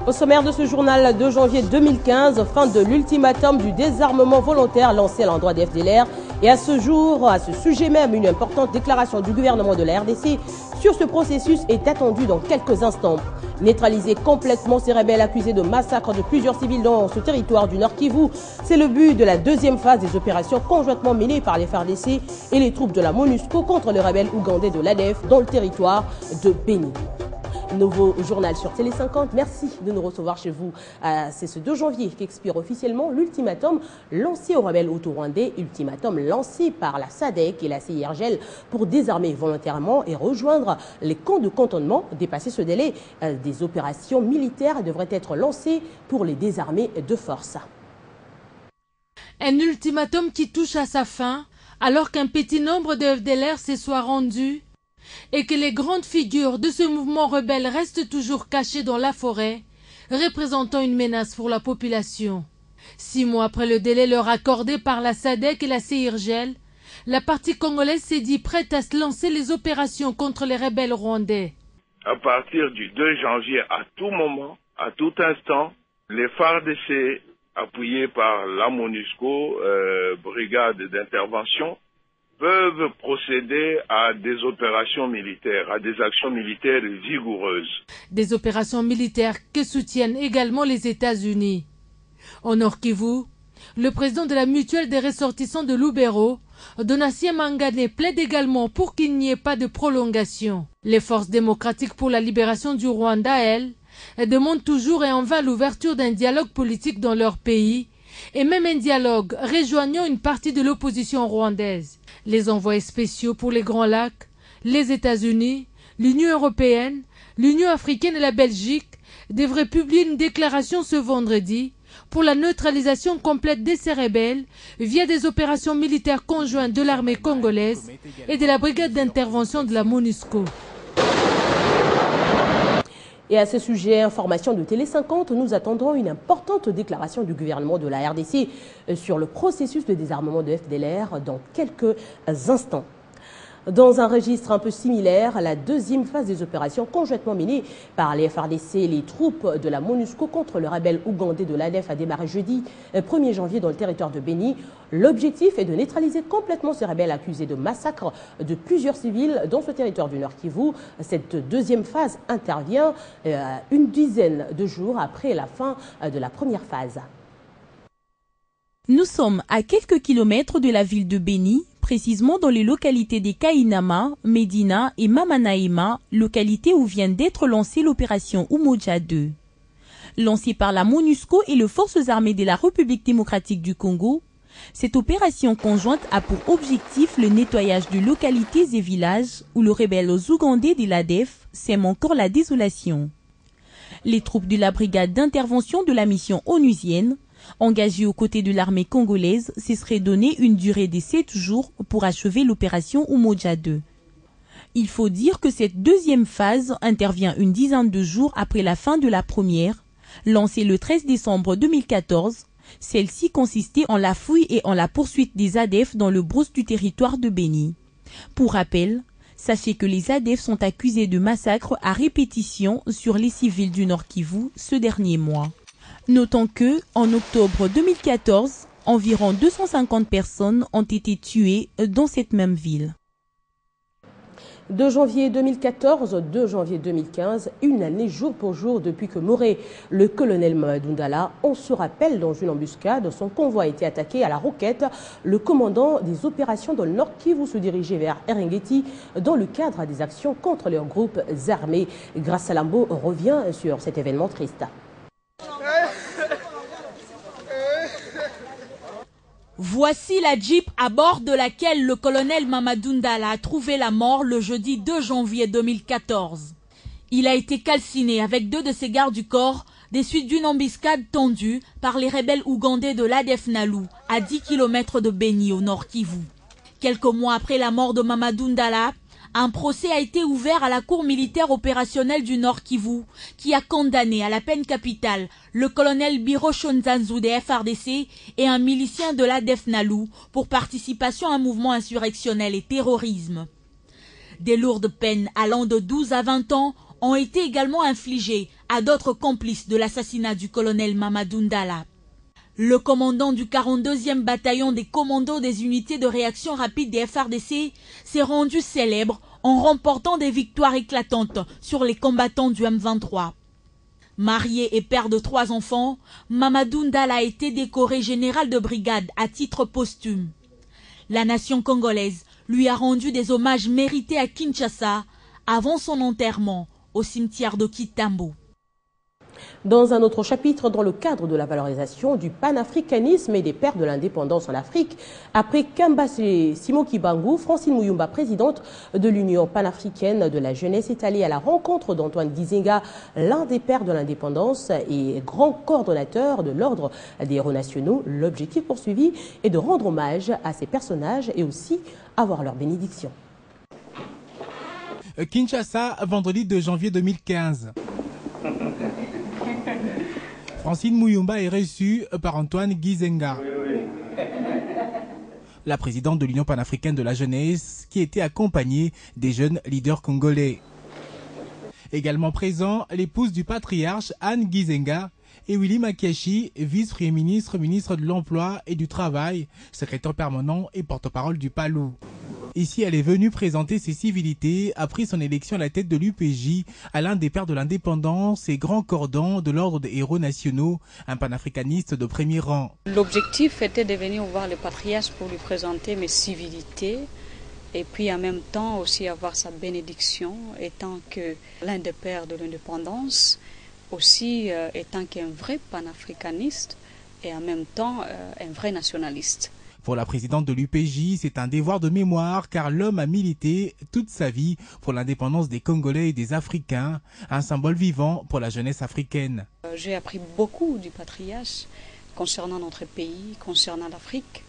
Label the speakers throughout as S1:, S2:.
S1: Au sommaire de ce journal de janvier 2015, fin de l'ultimatum du désarmement volontaire lancé à l'endroit des FDLR. Et à ce jour, à ce sujet même, une importante déclaration du gouvernement de la RDC sur ce processus est attendue dans quelques instants. Neutraliser complètement ces rebelles accusés de massacre de plusieurs civils dans ce territoire du Nord Kivu, c'est le but de la deuxième phase des opérations conjointement menées par les FARDC et les troupes de la MONUSCO contre les rebelles ougandais de l'ADF dans le territoire de Béni. Nouveau journal sur Télé 50. Merci de nous recevoir chez vous. C'est ce 2 janvier qu'expire officiellement l'ultimatum lancé aux rebelles hutus-rwandais, ultimatum lancé par la SADC et la CIRGL pour désarmer volontairement et rejoindre les camps de cantonnement. Dépasser ce délai, des opérations militaires devraient être lancées pour les désarmer de force.
S2: Un ultimatum qui touche à sa fin alors qu'un petit nombre de FDLR se soit rendu et que les grandes figures de ce mouvement rebelle restent toujours cachées dans la forêt, représentant une menace pour la population. 6 mois après le délai leur accordé par la SADC et la CIRGL, la partie congolaise s'est dit prête à se lancer les opérations contre les rebelles rwandais.
S3: À partir du 2 janvier, à tout moment, à tout instant, les FARDC, appuyés par la MONUSCO, brigade d'intervention, peuvent procéder à des opérations militaires, à des actions militaires vigoureuses. Des
S2: opérations militaires que soutiennent également les États-Unis. Au Nord Kivu, le président de la mutuelle des ressortissants de Lubero, Donatien Mangane, plaide également pour qu'il n'y ait pas de prolongation. Les forces démocratiques pour la libération du Rwanda, elles demandent toujours et en vain l'ouverture d'un dialogue politique dans leur pays, et même un dialogue rejoignant une partie de l'opposition rwandaise. Les envoyés spéciaux pour les Grands Lacs, les États-Unis, l'Union européenne, l'Union africaine et la Belgique devraient publier une déclaration ce vendredi pour la neutralisation complète de ces rebelles via des opérations militaires conjointes de l'armée congolaise et de la brigade d'intervention de la MONUSCO.
S1: Et à ce sujet, information de Télé 50, nous attendrons une importante déclaration du gouvernement de la RDC sur le processus de désarmement de FDLR dans quelques instants. Dans un registre un peu similaire, la deuxième phase des opérations conjointement menées par les FARDC et les troupes de la MONUSCO contre le rebelle ougandais de l'ADF a démarré jeudi 1er janvier dans le territoire de Béni. L'objectif est de neutraliser complètement ces rebelles accusés de massacre de plusieurs civils dans ce territoire du Nord Kivu. Cette deuxième phase intervient une dizaine de jours après la fin de la première phase.
S4: Nous sommes à quelques kilomètres de la ville de Béni, précisément dans les localités des Kainama, Medina et Mamanaïma, localités où vient d'être lancée l'opération Umoja 2. Lancée par la MONUSCO et les forces armées de la République démocratique du Congo, cette opération conjointe a pour objectif le nettoyage de localités et villages où le rebelle ougandais de l'ADF sème encore la désolation. Les troupes de la brigade d'intervention de la mission onusienne engagés aux côtés de l'armée congolaise, se serait donné une durée de 7 jours pour achever l'opération Umoja 2. Il faut dire que cette deuxième phase intervient une dizaine de jours après la fin de la première, lancée le 13 décembre 2014. Celle-ci consistait en la fouille et en la poursuite des ADF dans le brousse du territoire de Béni. Pour rappel, sachez que les ADF sont accusés de massacres à répétition sur les civils du Nord Kivu ce dernier mois. Notons que, en octobre 2014, environ 250 personnes ont été tuées dans cette même ville.
S1: 2 janvier 2014, 2 janvier 2015, une année jour pour jour depuis que mourait le colonel Mamadou Ndala. On se rappelle, dans une embuscade, son convoi a été attaqué à la roquette. Le commandant des opérations dans le Nord Kivu se dirigeait vers Eringeti dans le cadre des actions contre leurs groupes armés. Grâce à Lambo revient sur cet événement triste.
S5: Voici la Jeep à bord de laquelle le colonel Mamadou Ndala a trouvé la mort le jeudi 2 janvier 2014. Il a été calciné avec 2 de ses gardes du corps des suites d'une embuscade tendue par les rebelles ougandais de l'ADF Nalu à 10 km de Béni au Nord Kivu. Quelques mois après la mort de Mamadou Ndala, un procès a été ouvert à la Cour militaire opérationnelle du Nord Kivu qui a condamné à la peine capitale le colonel Biro Shonzanzu des FARDC et un milicien de l'ADF Nalu pour participation à un mouvement insurrectionnel et terrorisme. Des lourdes peines allant de 12 à 20 ans ont été également infligées à d'autres complices de l'assassinat du colonel Mamadou Ndala. Le commandant du 42e bataillon des commandos des unités de réaction rapide des FARDC s'est rendu célèbre en remportant des victoires éclatantes sur les combattants du M23. Marié et père de 3 enfants, Mamadou Ndala a été décoré général de brigade à titre posthume. La nation congolaise lui a rendu des hommages mérités à Kinshasa avant son enterrement au cimetière de Kitambo.
S1: Dans un autre chapitre, dans le cadre de la valorisation du panafricanisme et des pères de l'indépendance en Afrique, après Kambasé Simoki Bangu, Francine Muyumba, présidente de l'Union panafricaine de la jeunesse, est allée à la rencontre d'Antoine Gizenga, l'un des pères de l'indépendance et grand coordonnateur de l'Ordre des héros nationaux. L'objectif poursuivi est de rendre hommage à ces personnages et aussi avoir leur bénédiction.
S6: Kinshasa, vendredi 2 janvier 2015. Francine Muyumba est reçue par Antoine Gizenga, la présidente de l'Union panafricaine de la jeunesse, qui était accompagnée des jeunes leaders congolais. Également présent, l'épouse du patriarche Anne Gizenga et Willy Makiashi, vice-premier ministre, ministre de l'Emploi et du Travail, secrétaire permanent et porte-parole du PALU. Ici, elle est venue présenter ses civilités après son élection à la tête de l'UPJ à l'un des pères de l'indépendance et grand cordon de l'Ordre des héros nationaux, un panafricaniste de premier rang.
S7: L'objectif était de venir voir le patriarche pour lui présenter mes civilités et puis en même temps aussi avoir sa bénédiction étant que l'un des pères de l'indépendance, aussi étant qu'un vrai panafricaniste et en même temps un vrai nationaliste.
S6: Pour la présidente de l'UPJ, c'est un devoir de mémoire car l'homme a milité toute sa vie pour l'indépendance des Congolais et des Africains, un symbole vivant pour la jeunesse africaine.
S7: J'ai appris beaucoup du patriarche concernant notre pays, concernant l'Afrique.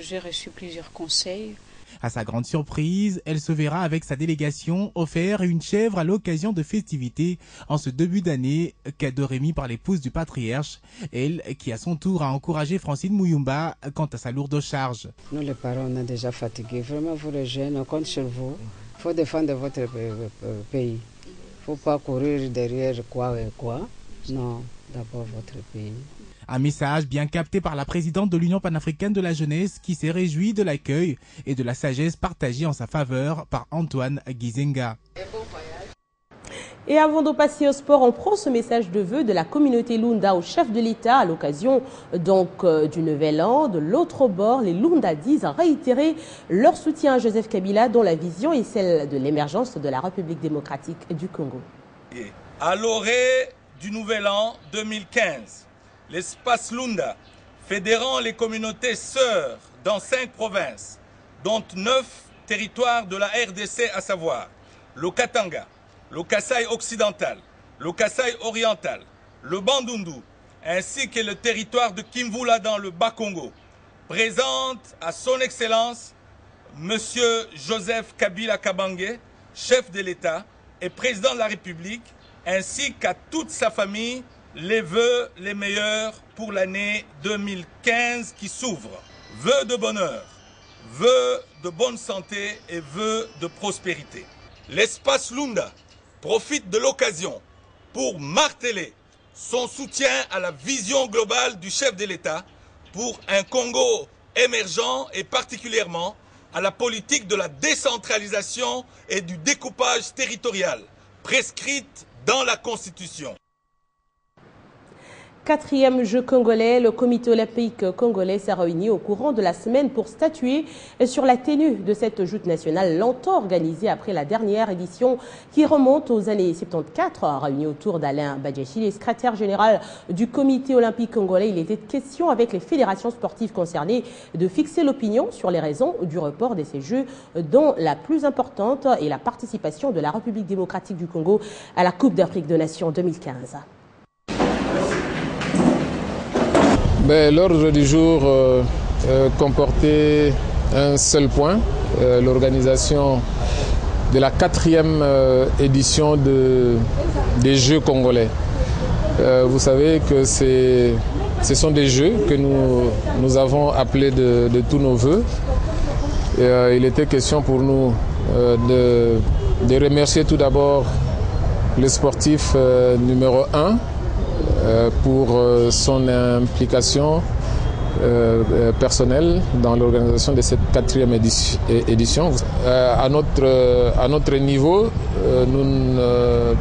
S7: J'ai reçu plusieurs conseils.
S6: À sa grande surprise, elle se verra avec sa délégation offert une chèvre à l'occasion de festivités en ce début d'année, cadeau remis par l'épouse du patriarche, elle qui à son tour a encouragé Francine Muyumba quant à sa lourde charge.
S8: Nous les parents, on est déjà fatigués. Vraiment, vous les jeunes, on compte sur vous. Il faut défendre votre pays. Il ne faut pas courir derrière quoi et quoi. Non, d'abord votre pays.
S6: Un message bien capté par la présidente de l'Union panafricaine de la jeunesse qui s'est réjouie de l'accueil et de la sagesse partagée en sa faveur par Antoine Gizenga.
S1: Et avant de passer au sport, on prend ce message de vœux de la communauté Lunda au chef de l'État à l'occasion donc du Nouvel An. De l'autre bord, les Lunda disent réitérer leur soutien à Joseph Kabila dont la vision est celle de l'émergence de la République démocratique du Congo.
S9: À l'orée du Nouvel An 2015, l'espace Lunda, fédérant les communautés sœurs dans 5 provinces, dont 9 territoires de la RDC, à savoir le Katanga, le Kasaï occidental, le Kasaï oriental, le Bandundu, ainsi que le territoire de Kimvula dans le Bas-Congo, présente à son Excellence M. Joseph Kabila Kabange, chef de l'État et président de la République, ainsi qu'à toute sa famille, les vœux les meilleurs pour l'année 2015 qui s'ouvre. Vœux de bonheur, vœux de bonne santé et vœux de prospérité. L'espace Lunda profite de l'occasion pour marteler son soutien à la vision globale du chef de l'État pour un Congo émergent et particulièrement à la politique de la décentralisation et du découpage territorial prescrite dans la Constitution.
S1: 4e jeu congolais, le comité olympique congolais s'est réuni au courant de la semaine pour statuer sur la tenue de cette joute nationale longtemps organisée après la dernière édition qui remonte aux années 74. Réuni autour d'Alain Badjachi, le secrétaire général du comité olympique congolais, il était question avec les fédérations sportives concernées de fixer l'opinion sur les raisons du report de ces jeux, dont la plus importante est la participation de la République démocratique du Congo à la Coupe d'Afrique des Nations 2015.
S10: L'ordre du jour comportait un seul point, l'organisation de la 4e édition des Jeux congolais. Vous savez que ce sont des Jeux que nous avons appelés de tous nos voeux. Il était question pour nous de remercier tout d'abord le sportif numéro 1 pour son implication personnelle dans l'organisation de cette 4e édition. À notre niveau, nous ne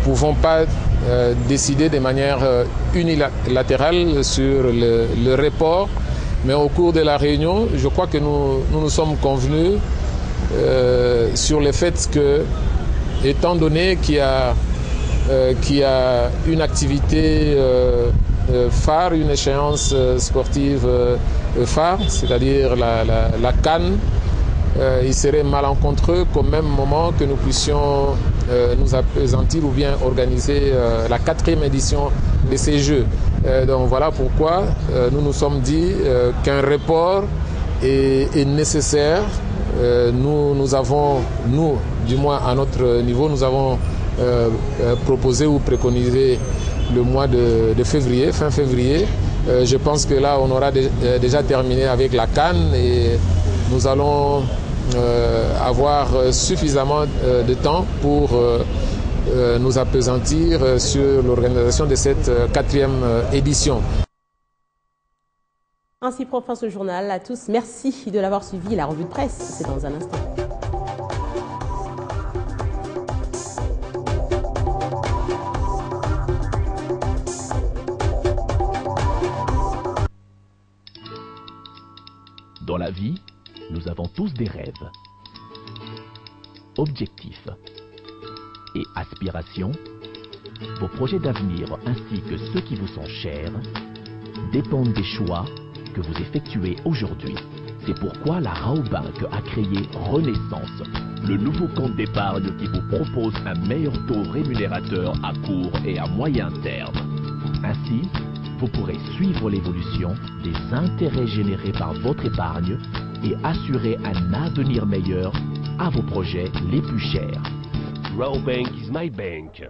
S10: pouvons pas décider de manière unilatérale sur le report, mais au cours de la réunion, je crois que nous sommes convenus sur le fait que, étant donné qu'il y a une activité phare, une échéance sportive phare, c'est-à-dire la CAN, il serait malencontreux qu'au même moment que nous puissions nous appesantir ou bien organiser la 4e édition de ces Jeux. Donc voilà pourquoi nous nous sommes dit qu'un report est nécessaire. Nous avons, du moins à notre niveau, nous avons proposé ou préconisé le mois de février, fin février. Je pense que là, on aura déjà terminé avec la CAN et nous allons avoir suffisamment de temps pour nous appesantir sur l'organisation de cette 4e édition.
S1: Ainsi prend fin ce journal. À tous, merci de l'avoir suivi. La revue de presse, c'est dans un instant.
S11: Dans la vie, nous avons tous des rêves, objectifs et aspirations. Vos projets d'avenir ainsi que ceux qui vous sont chers dépendent des choix que vous effectuez aujourd'hui. C'est pourquoi la Raobank a créé Renaissance, le nouveau compte d'épargne qui vous propose un meilleur taux rémunérateur à court et à moyen terme. Ainsi, vous pourrez suivre l'évolution des intérêts générés par votre épargne et assurer un avenir meilleur à vos projets les plus chers. Raobank is my bank.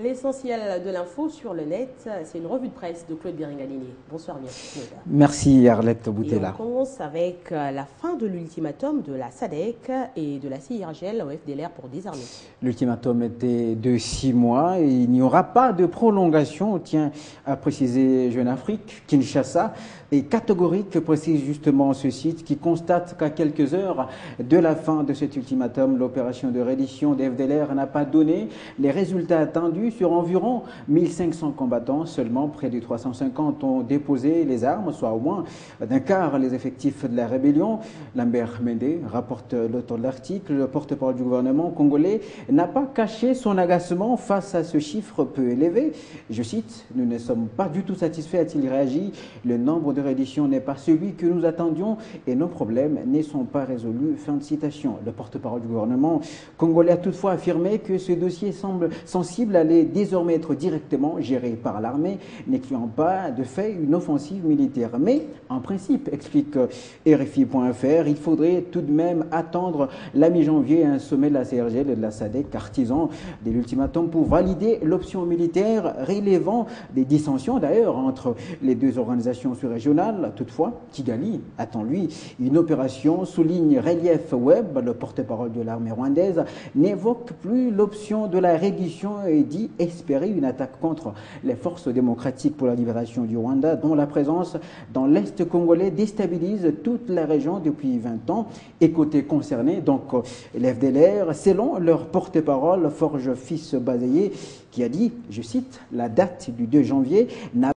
S1: L'essentiel de l'info sur le net, c'est une revue de presse de Claude Biringalini. Bonsoir, merci.
S12: Merci Arlette Boutella.
S1: Et on commence avec la fin de l'ultimatum de la SADC et de la CIRGL au FDLR pour désarmer. L'ultimatum était de 6 mois et il n'y aura pas de prolongation, tient à préciser Jeune Afrique. Kinshasa est catégorique, précise justement ce site, qui constate qu'à quelques heures de la fin de cet ultimatum, l'opération de reddition des FDLR n'a pas donné les résultats attendus. Sur environ 1500 combattants, seulement près de 350 ont déposé les armes, soit au moins d'un quart les effectifs de la rébellion. Lambert Mende rapporte l'auteur de l'article. Le porte-parole du gouvernement congolais n'a pas caché son agacement face à ce chiffre peu élevé. Je cite, « Nous ne sommes pas du tout satisfaits », a-t-il réagi. « Le nombre de redditions n'est pas celui que nous attendions et nos problèmes ne sont pas résolus ». Fin de citation. Le porte-parole du gouvernement congolais a toutefois affirmé que ce dossier semble sensible, allait désormais être directement géré par l'armée, n'excluant pas de fait une offensive militaire. Mais en principe, explique RFI.fr, il faudrait tout de même attendre la mi-janvier un sommet de la CIRGL et de la SADC, artisan de l'ultimatum, pour valider l'option militaire, relevant des dissensions d'ailleurs entre les deux organisations sous-régionales. Toutefois, Kigali attend lui une opération, souligne Relief Web, le porte-parole de l'armée rwandaise, n'évoque plus l'option de la reddition et dit espérer une attaque contre les forces démocratiques pour la libération du Rwanda, dont la présence dans l'Est congolais déstabilise toute la région depuis 20 ans. Et côté concerné, donc l'FDLR, selon leur porte-parole, Forge Fils Bazeye, qui a dit, je cite, « La date du 2 janvier n'a